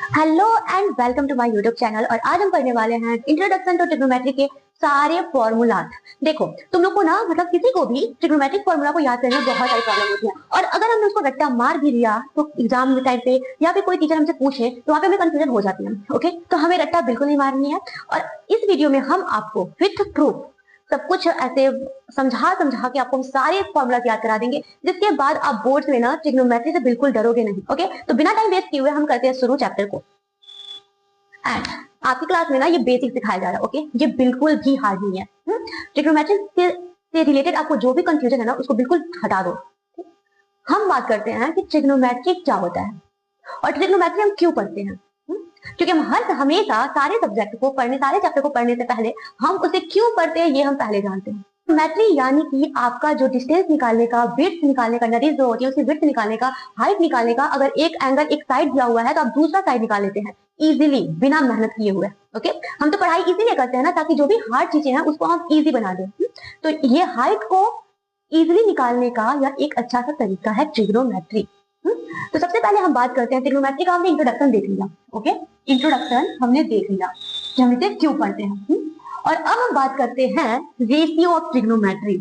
Hello and welcome to my YouTube channel. और आज हम पढ़ने वाले हैं इंट्रोडक्शन टू ट्रिग्नोमेट्री के सारे फॉर्मूलाज। देखो तुम लोग को ना मतलब किसी को भी ट्रिग्नोमेट्रिक फॉर्मूला को याद करने में बहुत सारी प्रॉब्लम होती है, और अगर हमने उसको रट्टा मार भी लिया तो एग्जाम टाइम पे या फिर कोई टीचर हमसे पूछे तो वहां पे हमें कंफ्यूजन हो जाती है। ओके, तो हमें रट्टा बिल्कुल नहीं मारनी है। और इस वीडियो में हम आपको विथ प्रूफ सब कुछ ऐसे समझा समझा के आपको सारे फॉर्मूला याद करा देंगे, जिसके बाद आप बोर्ड में ना ट्रिग्नोमेट्री से बिल्कुल डरोगे नहीं। ओके, तो बिना टाइम वेस्ट किए हुए हम करते हैं शुरू चैप्टर को। एंड आपकी क्लास में ना ये बेसिक सिखाया जा रहा है। ओके, ये बिल्कुल भी हार्ड नहीं है। ट्रिग्नोमेट्री से रिलेटेड आपको जो भी कंफ्यूजन है ना उसको बिल्कुल हटा दो। हम बात करते हैं कि ट्रिग्नोमेट्री क्या होता है और ट्रिग्नोमेट्री हम क्यों पढ़ते हैं। क्योंकि हम हमेशा सारे सब्जेक्ट को पढ़ने, सारे चैप्टर को पढ़ने से पहले हम उसे क्यों पढ़ते हैं ये हम पहले जानते हैं। ट्रिग्नोमेट्री यानी कि आपका जो डिस्टेंस निकालने का, विड्थ निकालने का, नरीज जो होती है उसकी विड्थ निकालने का, हाइट निकालने का, अगर एक एंगल एक साइड दिया हुआ है तो आप दूसरा साइड निकाल लेते हैं इजीली बिना मेहनत किए हुए। ओके, हम तो पढ़ाई इसीलिए करते हैं ना ताकि जो भी हार्ड चीजें हैं उसको हम इजी बना दें। तो ये हाइट को इजीली निकालने का या एक अच्छा सा तरीका है ट्रिग्नोमेट्री। तो सबसे पहले हम बात करते हैं ट्रिग्नोमेट्री का। हमने इंट्रोडक्शन देख लिया। ओके, इंट्रोडक्शन हमने देख लिया कि हम इसे क्यों पढ़ते हैं। और अब हम बात करते हैं ratio of trigonometry.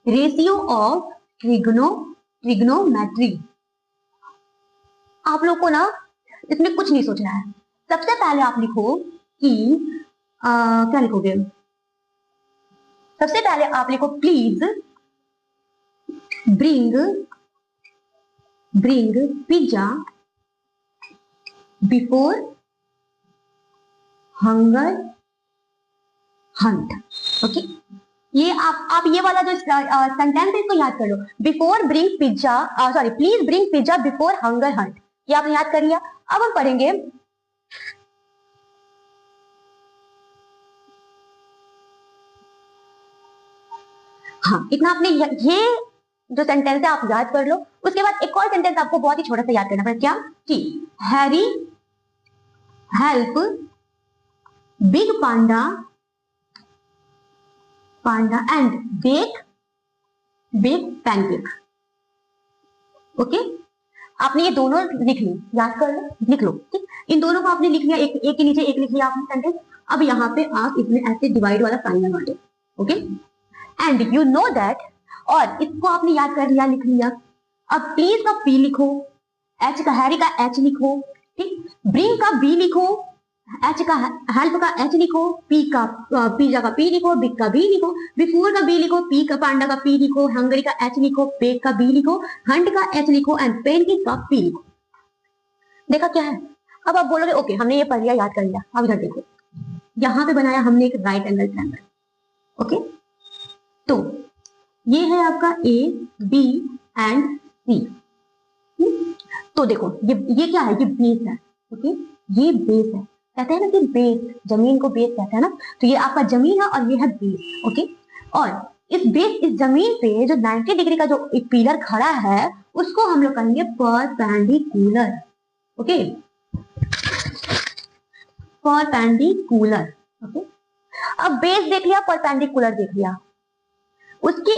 Ratio of trigonometry आप लोग को ना इसमें कुछ नहीं सोचना है। सबसे पहले आप लिखो कि क्या लिखोगे। सबसे पहले आप लिखो please bring pizza before hunger Hunt. Okay, ये आप ये वाला जो सेंटेंस है इसको याद कर लो। Before bring pizza, sorry please bring pizza before hunger hunt, ये आपने याद कर लिया। अब हम पढ़ेंगे हाँ, इतना आपने ये जो सेंटेंस है आप याद कर लो। उसके बाद एक और सेंटेंस आपको बहुत ही छोटा सा याद करना पड़ेगा। क्या कि Harry help big panda and bake big pancake. Okay, आपने ये दोनों लिख ली, याद कर लो, लिख लो। ठीक, इन दोनों को आपने लिख लिया, एक के नीचे एक लिख लिया आपने सेंटेंस। अब यहाँ पे आप इसमें ऐसे डिवाइड वाला साइन लगा दो। Okay, and you know that, और इसको आपने याद कर लिया, लिख लिया। अब प्लीज का पी लिखो, एच का हैरी का एच लिखो, ठीक, ब्रिंग का बी लिखो, एच का हेल्प का एच लिखो, पी का पिज्जा का पी लिखो, बिग का बी लिखो, बिफोर का बी लिखो, पी का पांडा का पी लिखो, हंगरी का एच लिखो, बेक का बी लिखो, हंट का एच लिखो एंड पेन का पी लिखो। देखा क्या है? अब आप बोलोगे ओके हमने ये पढ़ लिया, याद कर लिया। अब इधर देखो, यहां पे बनाया हमने एक राइट एंगल ट्रायंगल। ओके, तो ये है आपका ए बी एंड सी। तो देखो ये क्या है, ये बेस है। ओके, ये बेस है। कहते हैं ना कि बेस, जमीन को बेस कहते हैं ना, तो ये आपका जमीन है और ये है बेस। ओके, और इस बेस, इस जमीन पे जो 90 डिग्री का जो एक पिलर खड़ा है उसको हम लोग कहेंगे परपेंडिकुलर। Okay, perpendicular. ओके, अब बेस देख लिया, परपेंडिकुलर देख लिया, उसकी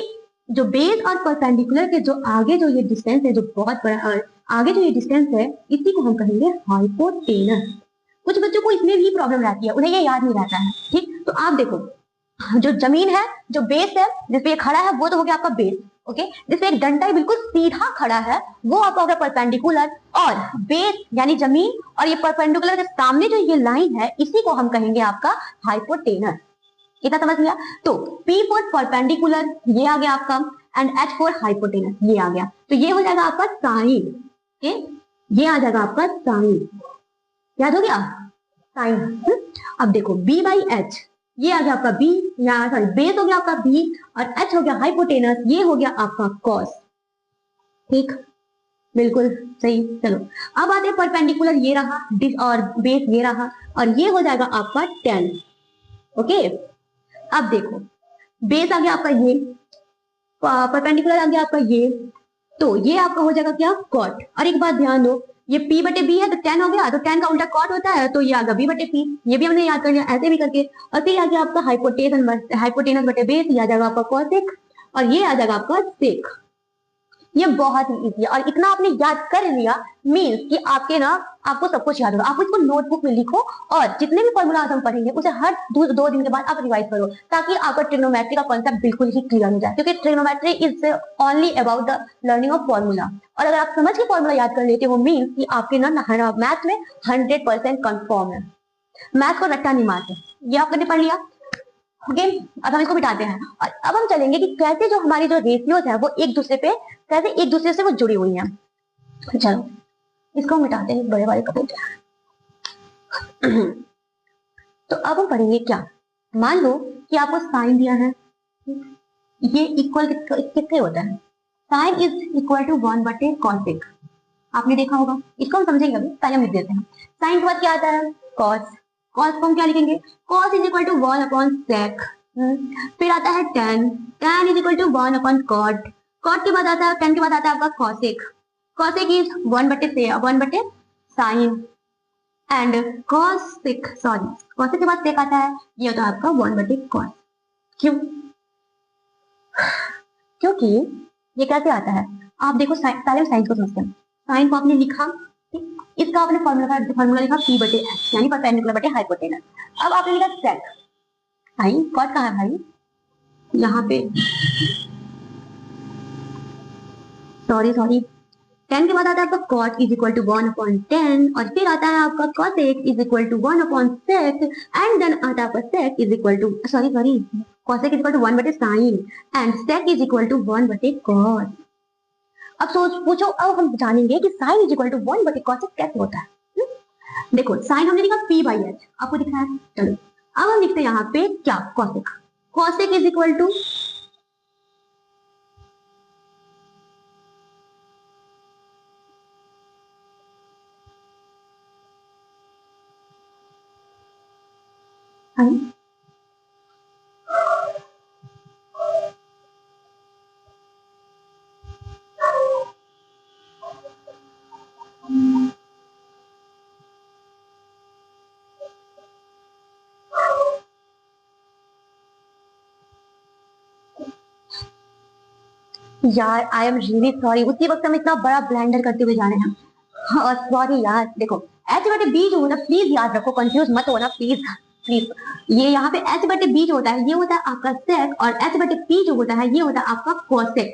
जो बेस और परपेंडिकुलर के जो आगे जो ये डिस्टेंस है, जो बहुत बड़ा आगे जो ये डिस्टेंस है, इसी को हम कहेंगे हाइपोटेनस। कुछ बच्चों को इसमें भी प्रॉब्लम रहती है, उन्हें ये याद नहीं रहता है। ठीक, तो आप देखो जो जमीन है, जो बेस है जिसपे ये खड़ा है वो तो हो गया आपका बेस। ओके, जिसपे एक डंडा बिल्कुल सीधा खड़ा है वो आपका हो गया परपेंडिकुलर, और बेस यानी जमीन और ये परपेंडिकुलर के सामने जो ये लाइन है इसी को हम कहेंगे आपका हाइपोटेनस। इतना समझ लिया? तो P फॉर परपेंडिकुलर ये आ गया आपका, एंड H फॉर हाइपोटेनस ये आ गया। तो ये हो जाएगा आपका साइन। ओके, ये आ जाएगा आपका साइन। याद हो गया साइन। अब देखो B बाई H, ये आ गया आपका B, या सॉरी बेस हो गया आपका B और H हो गया हाइपोटेनस, ये हो गया आपका कॉस। ठीक, बिल्कुल सही। चलो अब आते हैं परपेंडिकुलर, ये रहा और बेस ये रहा, और ये हो जाएगा आपका 10। ओके, अब देखो बेस आ गया आपका ये, परपेंडिकुलर आ गया आपका ये, तो ये आपका हो जाएगा क्या, कॉट। और एक बात ध्यान दो, ये P बटे B है तो 10 हो गया, तो 10 का उल्टा कॉट होता है, तो ये आ गया B बटे P। ये भी हमने याद कर लिया ऐसे भी करके। और फिर आ गया आपका हाइपोटेनस बटे बेस, ये आ जाएगा आपका कॉसेक, और ये आ जाएगा आपका सेक। ये बहुत ही इजी है और इतना आपने याद कर लिया मीन्स कि आपके ना आपको सब कुछ याद होगा। आप इसको नोटबुक में लिखो और जितने भी फॉर्मूला हम पढ़ेंगे उसे हर 2 दिन के बाद आप रिवाइज करो ताकि आपका ट्रिग्नोमेट्री का कॉन्सेप्ट बिल्कुल ही क्लियर हो जाए, क्योंकि trigonometry is only about the learning of formula. और अगर आप समझ के फॉर्मूला याद कर लेते हो मीन्स कि आपके ना मैथ में 100% कंफर्म है। मैथ को रट्टा नहीं मारते, ये आपने पढ़ लिया। ओके, अब हम इसको बिठाते हैं और अब हम चलेंगे कि कैसे जो हमारी जो रेशियोज है वो एक दूसरे पे कैसे एक दूसरे से वो जुड़ी हुई हैं। चलो इसको हम मिटाते हैं, बड़े बड़े कपड़े। तो अब हम पढ़ेंगे क्या, मान लो कि आपको साइन दिया है, ये इक्वल किससे होता है, sign is equal to 1/cos। आपने देखा होगा, इसको हम समझेंगे अभी, पहले हम लिख देते हैं। साइन के बाद क्या आता है, कॉस। कॉस को हम क्या लिखेंगे, cos is equal to 1/sec। फिर आता है tan, tan is equal to 1/cot। cot के बाद आता है, tan के बाद आता है आपका cosec। cosec is 1/sin and cosec, sorry cosec के बाद sec आता है, ये होता है आपका 1/cos। क्यों, क्योंकि ये कैसे आता है, आप देखो पहले साइन को समझते हैं। साइन को आपने लिखा, इसका आपने फॉर्मूला लिखा P/H यानी परपेंडिकुलर बटे हाइपोटेनस। अब आपने लिखा sec, साइन कॉट कहाँ है भाई, यहाँ पे, सॉरी tan के बाद आता है आपका cot is equal to 1/tan और फिर आता है आपका cosec is equal to 1/sec and then आता है आपका sec is equal to cosec is equal to 1/sin and sec is equal to 1/cos। अब पूछो, अब हम जानेंगे कि sin is equal to 1/cosec कैसे होता है। देखो sin हमने लिखा P/H, आपको दिख रहा है। चलो अब हम लिखते हैं यहाँ पे क्या, cosec। cosec is equal to यार आई एम रियली सॉरी, उसी वक्त हम इतना बड़ा ब्लेंडर करते हुए जा रहे हैं और सॉरी यार। देखो H/B जो होता है, प्लीज याद रखो, कंफ्यूज मत होना प्लीज प्लीज। ये यहाँ पे H/B जो होता है ये होता है आपका sec और H/P जो होता है ये होता है आपका cosec।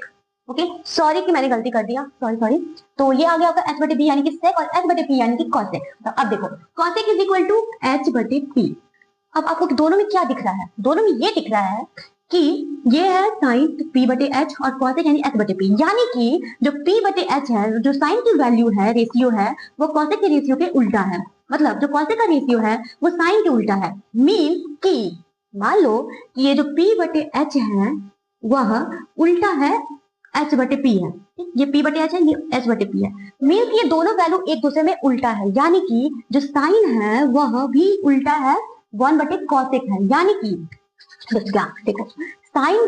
ओके सॉरी कि मैंने गलती कर दिया, सॉरी। तो ये आ गया आपका H/B यानी कि sec और H/P यानी कि cosec। तो अब देखो cosec is equal to H/P। अब आपको दोनों में क्या दिख रहा है, दोनों में ये दिख रहा है कि ये है साइन P/H और cosec यानी H/P, यानी कि जो P/H है, जो साइन की वैल्यू है, रेशियो है, वो cosec के रेशियो के उल्टा है। मतलब जो cosec का रेशियो है वो साइन के उल्टा है। मीन कि मान लो कि ये जो P/H है वह उल्टा है H/P है, ये P/H है, ये H/P है। मीन कि ये दोनों वैल्यू एक दूसरे में उल्टा है, यानी कि जो साइन है वह भी उल्टा है 1/cosec है। यानी कि देखो साइन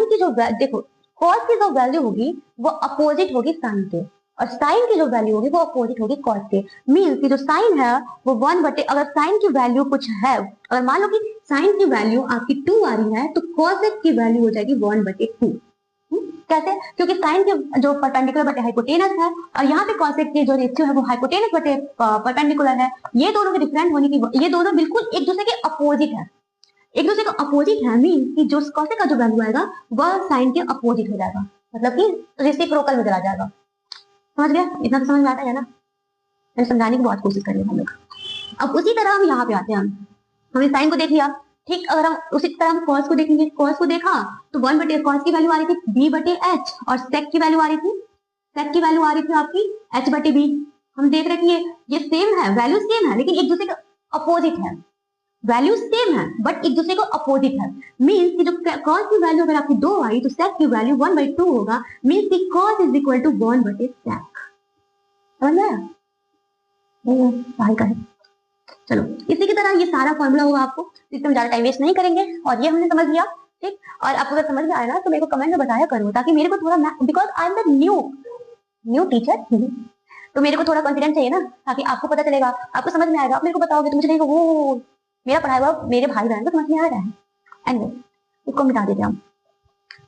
की जो देखो कॉस की जो वैल्यू होगी वो अपोजिट होगी साइन के और साइन की जो वैल्यू होगी वो अपोजिट होगी कॉस के। मीन्स कि जो साइन है वो अगर साइन की वैल्यू कुछ है, अगर मान लो कि साइन की वैल्यू आपकी 2 आ रही है तो कॉसेक की वैल्यू हो जाएगी 1/2। कैसे, क्योंकि साइन के जो परपेंडिकुलर बटे हाइपोटेनस है और यहाँ पे कॉसेक की जो रेशियो है वो हाइपोटेनस बटे परपेंडिकुलर है। ये दोनों के डिफरेंट होने की, ये दोनों बिल्कुल एक दूसरे के अपोजिट है, एक दूसरे का अपोजिट है। मीन कि जो cosec का जो वैल्यू आएगा वह साइन के अपोजिट हो जाएगा, मतलब कि रेसिप्रोकल में चला जाएगा। समझ गया, इतना तो समझ में आता है ना, मैंने समझाने की बहुत कोशिश करी हम लोग। अब उसी तरह हम यहाँ पे आते हैं, हमने साइन को देख लिया, ठीक। अगर हम उसी तरह हम cos को देखेंगे, cos को देखा तो 1/cos की वैल्यू आ रही थी B/H और sec की वैल्यू आ रही थी आपकी H/B। हम देख रहे हैं ये सेम है, वैल्यू सेम है, लेकिन एक दूसरे का अपोजिट है। वैल्यू सेम है बट एक दूसरे को अपोजिट है। मीन्स कि जो cos की वैल्यू अगर आपकी 2 आई तो sec की वैल्यू 1/2 होगा। मीन्स कि cos is equal to 1/sec। समझ में आया, भाई का है। चलो इसी की तरह ये सारा फॉर्मूला होगा आपको, इसमें ज्यादा टाइम वेस्ट नहीं करेंगे और ये हमने समझ लिया, ठीक। और आपको अगर समझ में आया ना तो मेरे को कमेंट में बताया करो, ताकि मेरे को थोड़ा, because I am the new teacher, तो मेरे को थोड़ा कॉन्फिडेंस चाहिए ना, ताकि आपको पता चलेगा, आपको समझ में आएगा, आप मेरे को बताओगे तो मुझे नहीं वो मेरा पढ़ाया हुआ मेरे भाई बहन को समझ में आ रहा है। एनीवे इसको मिटा देते हम।